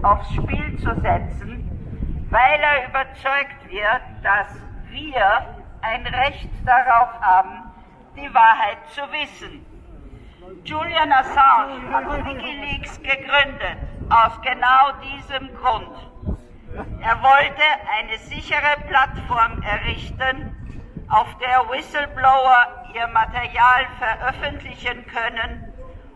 aufs Spiel zu setzen, weil er überzeugt wird, dass wir ein Recht darauf haben, die Wahrheit zu wissen. Julian Assange hat Wikileaks gegründet, aus genau diesem Grund. Er wollte eine sichere Plattform errichten, auf der Whistleblower ihr Material veröffentlichen können,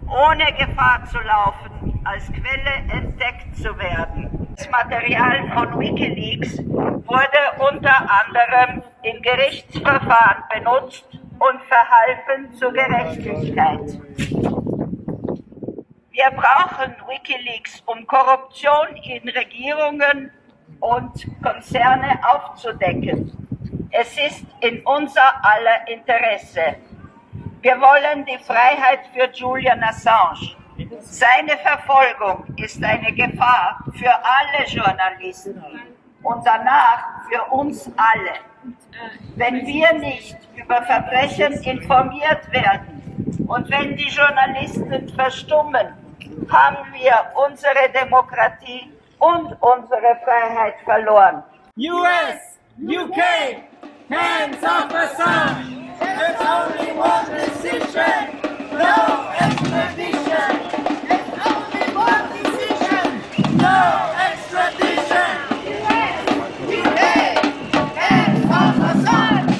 ohne Gefahr zu laufen, als Quelle entdeckt zu werden. Das Material von Wikileaks wurde unter anderem in Gerichtsverfahren benutzt und verhalfen zur Gerechtigkeit. Wir brauchen Wikileaks, um Korruption in Regierungen und Konzerne aufzudecken. Es ist in unser aller Interesse. Wir wollen die Freiheit für Julian Assange. Seine Verfolgung ist eine Gefahr für alle Journalisten und danach für uns alle. Wenn wir nicht über Verbrechen informiert werden und wenn die Journalisten verstummen, haben wir unsere Demokratie und unsere Freiheit verloren. US, UK, hands off Assange. There's only one decision, no extradition. There's only one decision, no extradition. US, UK, hands off Assange.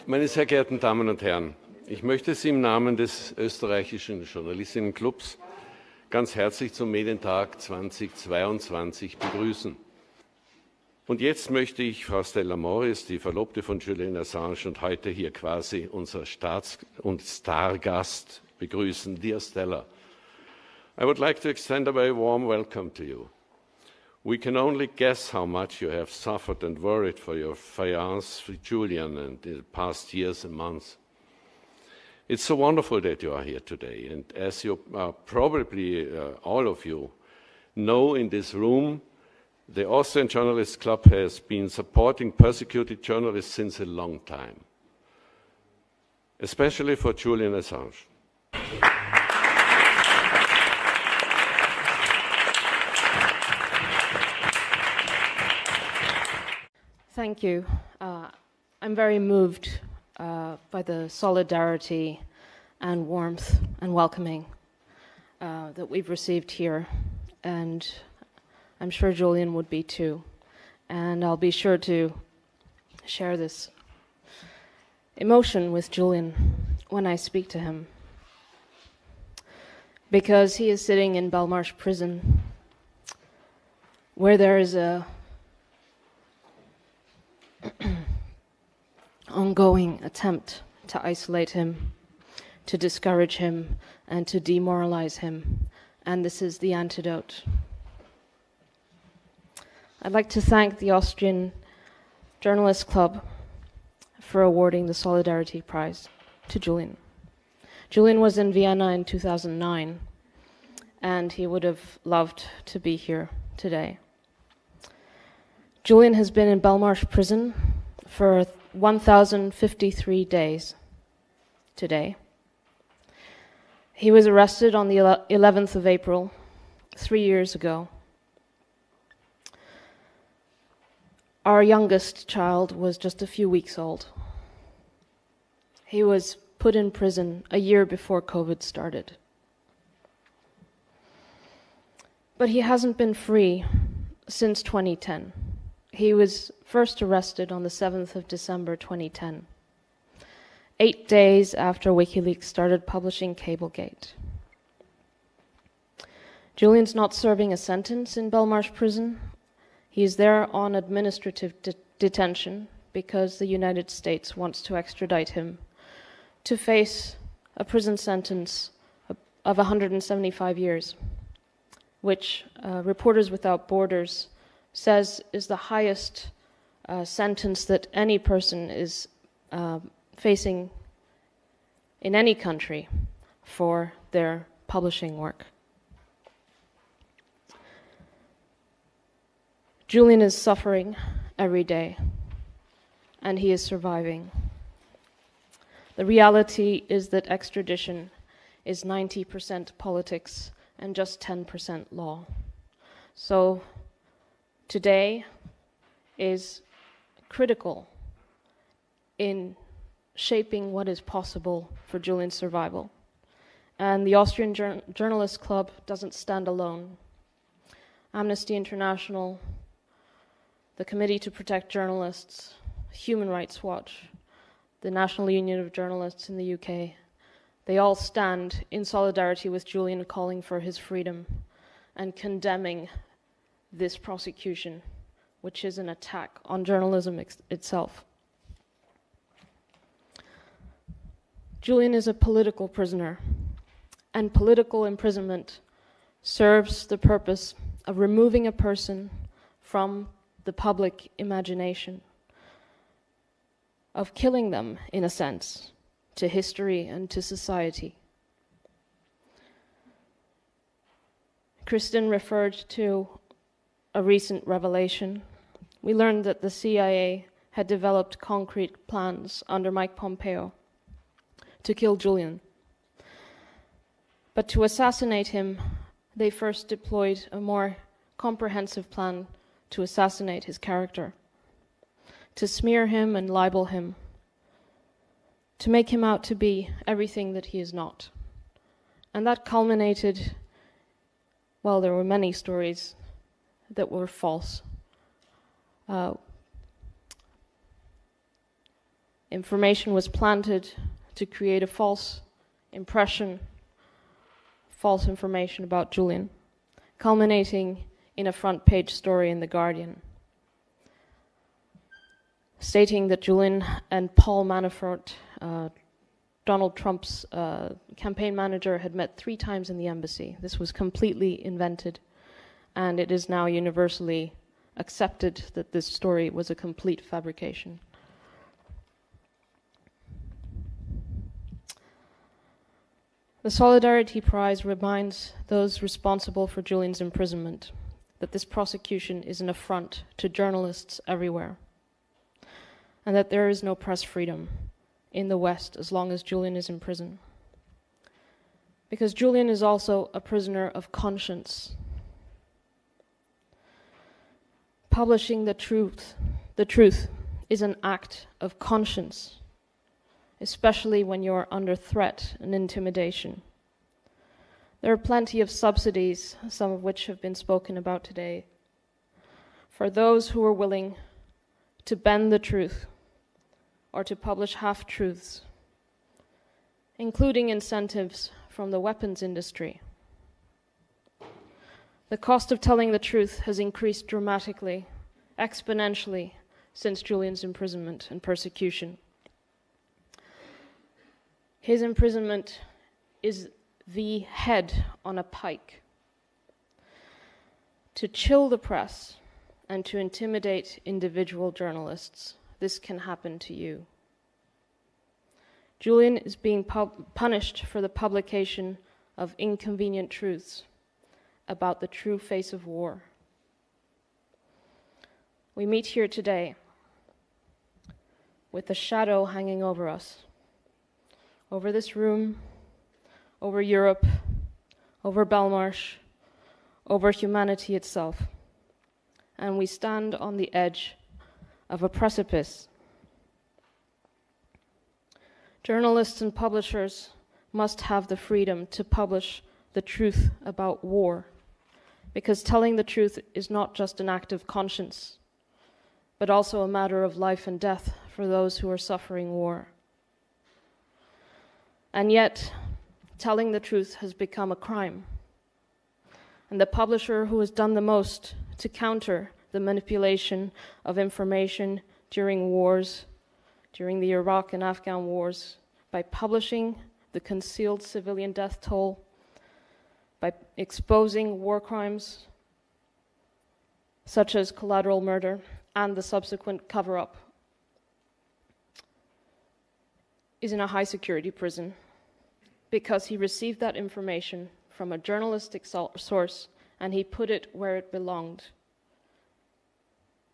Meine sehr geehrten Damen und Herren, ich möchte Sie im Namen des Österreichischen Journalistinnenclubs ganz herzlich zum Medientag 2022 begrüßen. Und jetzt möchte ich Frau Stella Moris, die Verlobte von Julian Assange und heute hier quasi unser Staats- und Stargast, begrüßen. Dear Stella, I would like to extend a very warm welcome to you. We can only guess how much you have suffered and worried for your fiancé, Julian, in the past years and months. It's so wonderful that you are here today. And as you probably all of you know in this room, the Austrian Journalists Club has been supporting persecuted journalists since a long time, especially for Julian Assange. Thank you. I'm very moved by the solidarity and warmth and welcoming that we've received here, and I'm sure Julian would be too. And I'll be sure to share this emotion with Julian when I speak to him, because he is sitting in Belmarsh prison, where there is a ongoing attempt to isolate him, to discourage him, and to demoralize him. And this is the antidote. I'd like to thank the Austrian Journalist Club for awarding the Solidarity Prize to Julian. Julian was in Vienna in 2009, and he would have loved to be here today. Julian has been in Belmarsh prison for 1,053 days today. He was arrested on the 11th of April, 3 years ago. Our youngest child was just a few weeks old. He was put in prison a year before COVID started. But he hasn't been free since 2010. He was first arrested on the 7th of December 2010, 8 days after WikiLeaks started publishing Cablegate. Julian's not serving a sentence in Belmarsh prison. He is there on administrative detention because the United States wants to extradite him to face a prison sentence of 175 years, which Reporters Without Borders says is the highest sentence that any person is facing in any country for their publishing work. Julian is suffering every day, and he is surviving. The reality is that extradition is 90% politics and just 10% law. So today is critical in shaping what is possible for Julian's survival. And the Austrian Journalist Club doesn't stand alone. Amnesty International, the Committee to Protect Journalists, Human Rights Watch, the National Union of Journalists in the UK, they all stand in solidarity with Julian, calling for his freedom and condemning this prosecution, which is an attack on journalism itself. Julian is a political prisoner, and political imprisonment serves the purpose of removing a person from the public imagination, of killing them, in a sense, to history and to society. Kristinn referred to a recent revelation. We learned that the CIA had developed concrete plans under Mike Pompeo to kill Julian. But to assassinate him, they first deployed a more comprehensive plan to assassinate his character, to smear him and libel him, to make him out to be everything that he is not. And that culminated, well, there were many stories that were false. Information was planted to create a false impression, false information about Julian, culminating in a front-page story in The Guardian, stating that Julian and Paul Manafort, Donald Trump's campaign manager, had met 3 times in the embassy. This was completely invented, and it is now universally accepted that this story was a complete fabrication. The Solidarity Prize reminds those responsible for Julian's imprisonment that this prosecution is an affront to journalists everywhere, and that there is no press freedom in the West as long as Julian is in prison. Because Julian is also a prisoner of conscience. Publishing the truth is an act of conscience, especially when you're under threat and intimidation. There are plenty of subsidies, some of which have been spoken about today, for those who are willing to bend the truth or to publish half-truths, including incentives from the weapons industry. The cost of telling the truth has increased dramatically, exponentially, since Julian's imprisonment and persecution. His imprisonment is the head on a pike to chill the press and to intimidate individual journalists. This can happen to you. Julian is being punished for the publication of inconvenient truths about the true face of war. We meet here today with a shadow hanging over us, over this room, over Europe, over Belmarsh, over humanity itself. And we stand on the edge of a precipice. Journalists and publishers must have the freedom to publish the truth about war, because telling the truth is not just an act of conscience, but also a matter of life and death for those who are suffering war. And yet, telling the truth has become a crime. And the publisher who has done the most to counter the manipulation of information during wars, during the Iraq and Afghan wars, by publishing the concealed civilian death toll, by exposing war crimes such as collateral murder and the subsequent cover-up, is in a high security prison because he received that information from a journalistic source and he put it where it belonged,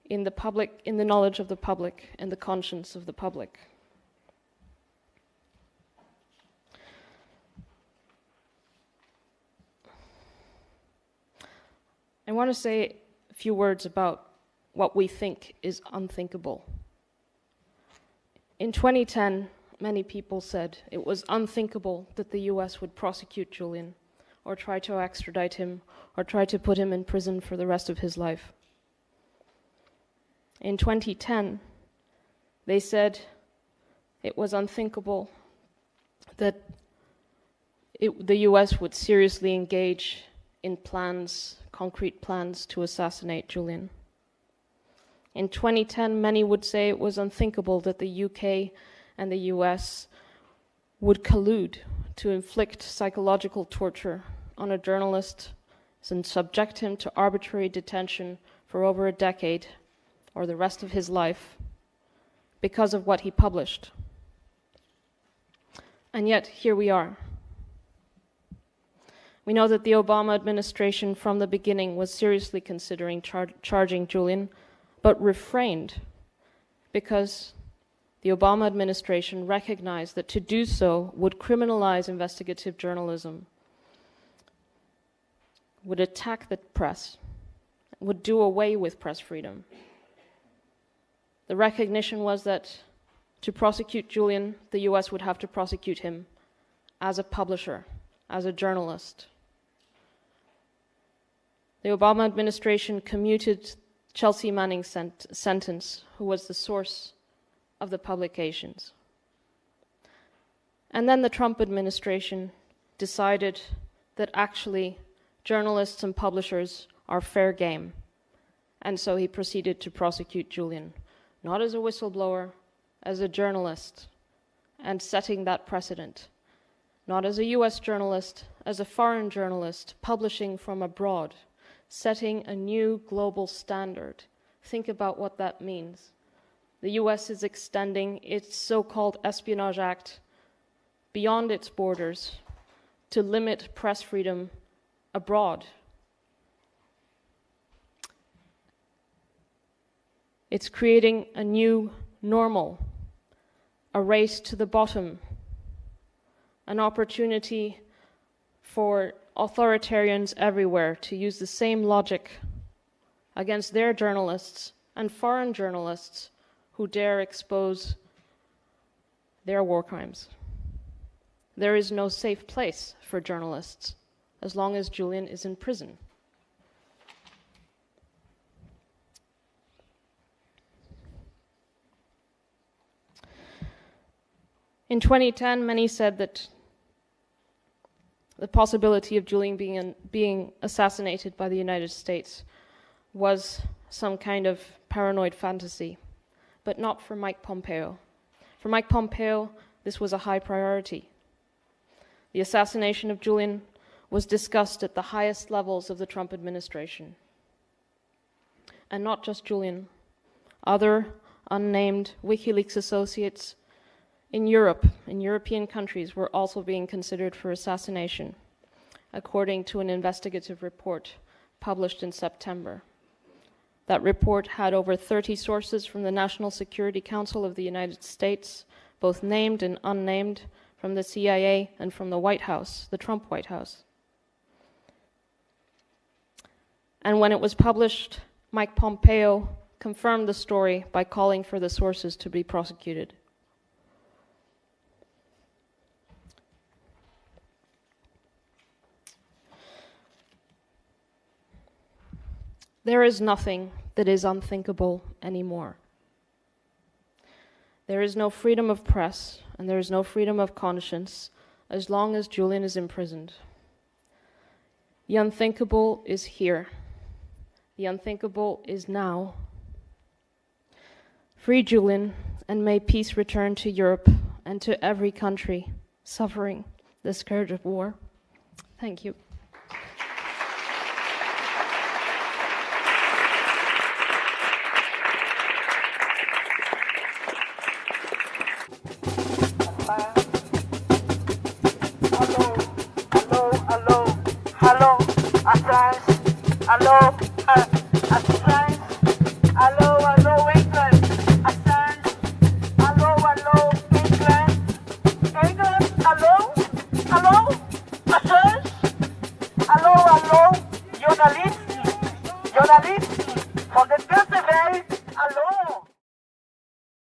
in the public, in the knowledge of the public and the conscience of the public. I want to say a few words about what we think is unthinkable. In 2010, many people said it was unthinkable that the US would prosecute Julian, or try to extradite him, or try to put him in prison for the rest of his life. In 2010, they said it was unthinkable that the US would seriously engage in plans, concrete plans to assassinate Julian. In 2010, many would say it was unthinkable that the UK and the US would collude to inflict psychological torture on a journalist and subject him to arbitrary detention for over a decade or the rest of his life because of what he published. And yet, here we are. We know that the Obama administration from the beginning was seriously considering charging Julian, but refrained because the Obama administration recognized that to do so would criminalize investigative journalism, would attack the press, would do away with press freedom. The recognition was that to prosecute Julian, the US would have to prosecute him as a publisher, as a journalist. The Obama administration commuted Chelsea Manning's sentence, who was the source of the publications. And then the Trump administration decided that actually journalists and publishers are fair game. And so he proceeded to prosecute Julian, not as a whistleblower, as a journalist, and setting that precedent. Not as a US journalist, as a foreign journalist, publishing from abroad, setting a new global standard. Think about what that means. The US is extending its so-called Espionage Act beyond its borders to limit press freedom abroad. It's creating a new normal, a race to the bottom, an opportunity for authoritarians everywhere to use the same logic against their journalists and foreign journalists who dare expose their war crimes. There is no safe place for journalists as long as Julian is in prison. In 2010, many said that the possibility of Julian being assassinated by the United States was some kind of paranoid fantasy, but not for Mike Pompeo. For Mike Pompeo, this was a high priority. The assassination of Julian was discussed at the highest levels of the Trump administration. And not just Julian. Other unnamed WikiLeaks associates in Europe, in European countries, were also being considered for assassination, according to an investigative report published in September. That report had over 30 sources from the National Security Council of the United States, both named and unnamed, from the CIA and from the White House, the Trump White House. And when it was published, Mike Pompeo confirmed the story by calling for the sources to be prosecuted. There is nothing that is unthinkable anymore. There is no freedom of press, and there is no freedom of conscience as long as Julian is imprisoned. The unthinkable is here. The unthinkable is now. Free Julian, and may peace return to Europe and to every country suffering the scourge of war. Thank you. Hello, Assange. Hello.